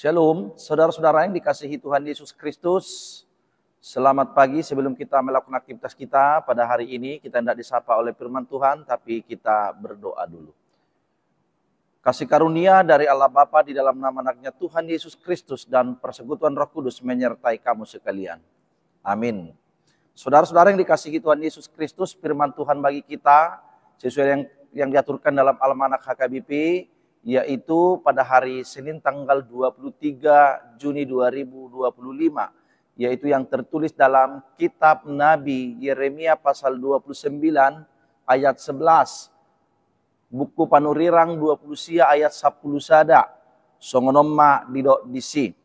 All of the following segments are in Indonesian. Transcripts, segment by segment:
Shalom, saudara-saudara yang dikasihi Tuhan Yesus Kristus. Selamat pagi. Sebelum kita melakukan aktivitas kita pada hari ini, kita tidak disapa oleh firman Tuhan, tapi kita berdoa dulu. Kasih karunia dari Allah Bapa di dalam nama anaknya Tuhan Yesus Kristus dan persekutuan Roh Kudus menyertai kamu sekalian. Amin. Saudara-saudara yang dikasihi Tuhan Yesus Kristus, firman Tuhan bagi kita sesuai yang diaturkan dalam Almanak HKBP, yaitu pada hari Senin tanggal 23 Juni 2025, yaitu yang tertulis dalam kitab Nabi Yeremia pasal 29 ayat 11, buku Panurirang 20 sia ayat 10 sada, songonomma didok disi.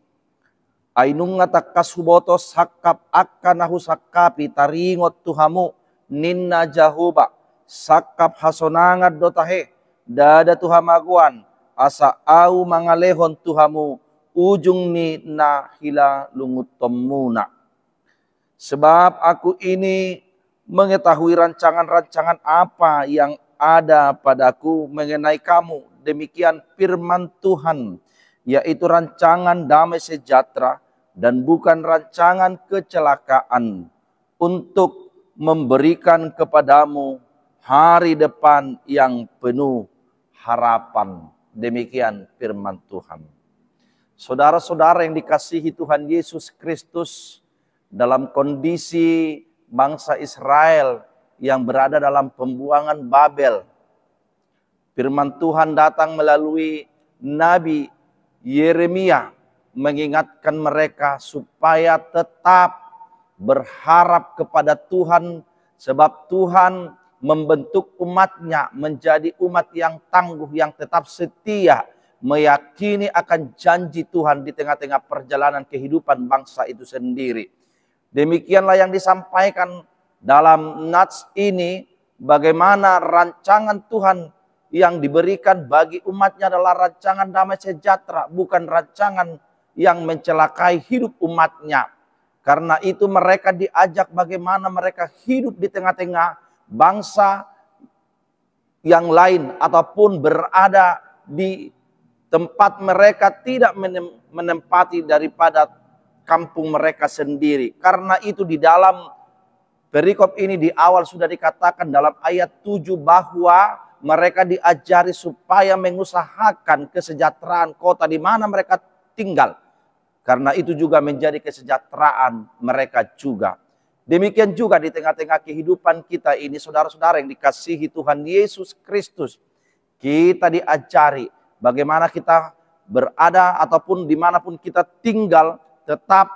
Ainung ngatakas huboto sakap akanahu sakapi taringot tuhamu ninna jahuba sakap hasonangat dotahe dada tuhamaguan asa au mangalehon tuhamu ujung ni na hila lungut tomuna. Sebab aku ini mengetahui rancangan-rancangan apa yang ada padaku mengenai kamu. Demikian firman Tuhan, yaitu rancangan damai sejahtera dan bukan rancangan kecelakaan, untuk memberikan kepadamu hari depan yang penuh harapan. Demikian firman Tuhan. Saudara-saudara yang dikasihi Tuhan Yesus Kristus, dalam kondisi bangsa Israel yang berada dalam pembuangan Babel, firman Tuhan datang melalui Nabi Yeremia mengingatkan mereka supaya tetap berharap kepada Tuhan, sebab Tuhan membentuk umatnya menjadi umat yang tangguh, yang tetap setia, meyakini akan janji Tuhan di tengah-tengah perjalanan kehidupan bangsa itu sendiri. Demikianlah yang disampaikan dalam nats ini, bagaimana rancangan Tuhan yang diberikan bagi umatnya adalah rancangan damai sejahtera, bukan rancangan yang mencelakai hidup umatnya. Karena itu mereka diajak bagaimana mereka hidup di tengah-tengah bangsa yang lain ataupun berada di tempat mereka tidak menempati daripada kampung mereka sendiri. Karena itu di dalam perikop ini di awal sudah dikatakan dalam ayat 7 bahwa mereka diajari supaya mengusahakan kesejahteraan kota di mana mereka tinggal. Karena itu juga menjadi kesejahteraan mereka juga. Demikian juga di tengah-tengah kehidupan kita ini, saudara-saudara yang dikasihi Tuhan Yesus Kristus, kita diajari bagaimana kita berada ataupun dimanapun kita tinggal, tetap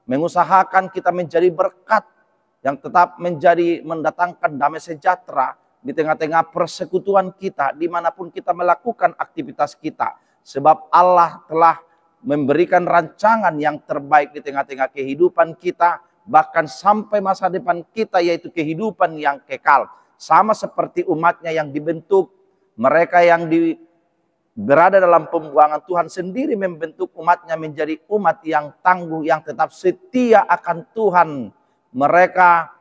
mengusahakan kita menjadi berkat yang tetap mendatangkan damai sejahtera di tengah-tengah persekutuan kita, dimanapun kita melakukan aktivitas kita. Sebab Allah telah memberikan rancangan yang terbaik di tengah-tengah kehidupan kita, bahkan sampai masa depan kita, yaitu kehidupan yang kekal. Sama seperti umatnya yang dibentuk, mereka yang berada dalam pembuangan, Tuhan sendiri membentuk umatnya menjadi umat yang tangguh, yang tetap setia akan Tuhan. Mereka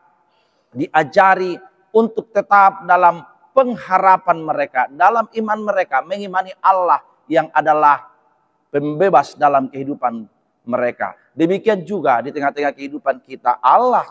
diajari untuk tetap dalam pengharapan mereka, dalam iman mereka, mengimani Allah yang adalah pembebas dalam kehidupan mereka. Demikian juga di tengah-tengah kehidupan kita, Allah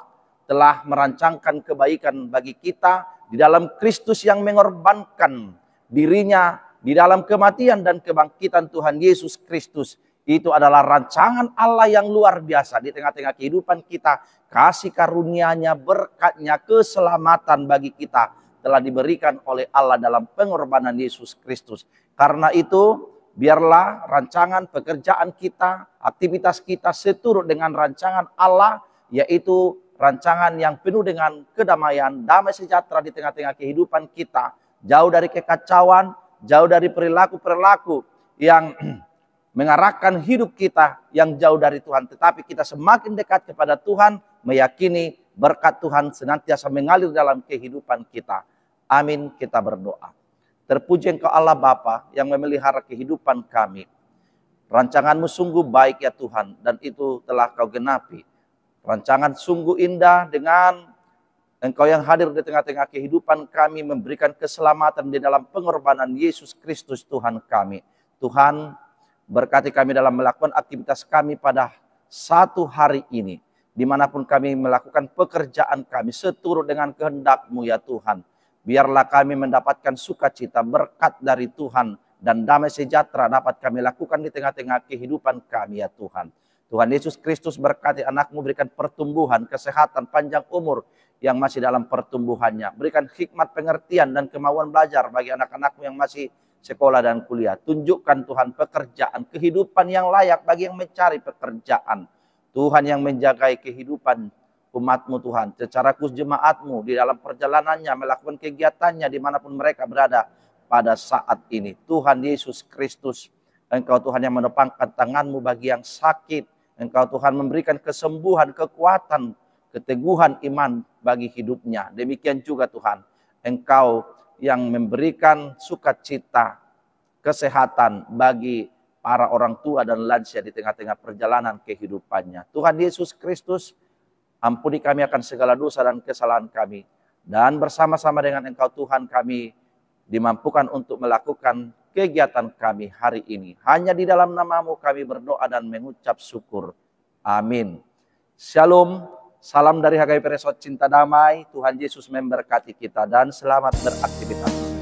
telah merancangkan kebaikan bagi kita di dalam Kristus yang mengorbankan dirinya di dalam kematian dan kebangkitan Tuhan Yesus Kristus. Itu adalah rancangan Allah yang luar biasa di tengah-tengah kehidupan kita. Kasih karunia-Nya, berkat-Nya, keselamatan bagi kita telah diberikan oleh Allah dalam pengorbanan Yesus Kristus. Karena itu, biarlah rancangan pekerjaan kita, aktivitas kita seturut dengan rancangan Allah, yaitu rancangan yang penuh dengan kedamaian, damai sejahtera di tengah-tengah kehidupan kita. Jauh dari kekacauan, jauh dari perilaku-perilaku yang mengarahkan hidup kita yang jauh dari Tuhan. Tetapi kita semakin dekat kepada Tuhan, meyakini berkat Tuhan senantiasa mengalir dalam kehidupan kita. Amin, kita berdoa. Terpuji Engkau Allah Bapa yang memelihara kehidupan kami. Rancangan-Mu sungguh baik ya Tuhan, dan itu telah Kau genapi. Rancangan sungguh indah dengan Engkau yang hadir di tengah-tengah kehidupan kami, memberikan keselamatan di dalam pengorbanan Yesus Kristus Tuhan kami. Tuhan, Berkati kami dalam melakukan aktivitas kami pada satu hari ini. Dimanapun kami melakukan pekerjaan kami seturut dengan kehendak-Mu ya Tuhan. Biarlah kami mendapatkan sukacita, berkat dari Tuhan, dan damai sejahtera dapat kami lakukan di tengah-tengah kehidupan kami ya Tuhan. Tuhan Yesus Kristus berkati anak-Mu, berikan pertumbuhan, kesehatan, panjang umur yang masih dalam pertumbuhannya. Berikan hikmat, pengertian, dan kemauan belajar bagi anak-anak-Mu yang masih sekolah dan kuliah. Tunjukkan Tuhan pekerjaan, kehidupan yang layak bagi yang mencari pekerjaan. Tuhan yang menjagai kehidupan umat-Mu Tuhan. Secara khusus jemaat-Mu di dalam perjalanannya, melakukan kegiatannya dimanapun mereka berada pada saat ini. Tuhan Yesus Kristus, Engkau Tuhan yang menopangkan tangan-Mu bagi yang sakit. Engkau Tuhan memberikan kesembuhan, kekuatan, keteguhan iman bagi hidupnya. Demikian juga Tuhan, Engkau yang memberikan sukacita, kesehatan bagi para orang tua dan lansia di tengah-tengah perjalanan kehidupannya. Tuhan Yesus Kristus, ampuni kami akan segala dosa dan kesalahan kami. Dan bersama-sama dengan Engkau Tuhan, kami dimampukan untuk melakukan kegiatan kami hari ini. Hanya di dalam nama-Mu kami berdoa dan mengucap syukur. Amin. Shalom, salam dari HKBP Resort Cinta Damai. Tuhan Yesus memberkati kita dan selamat beraktivitas.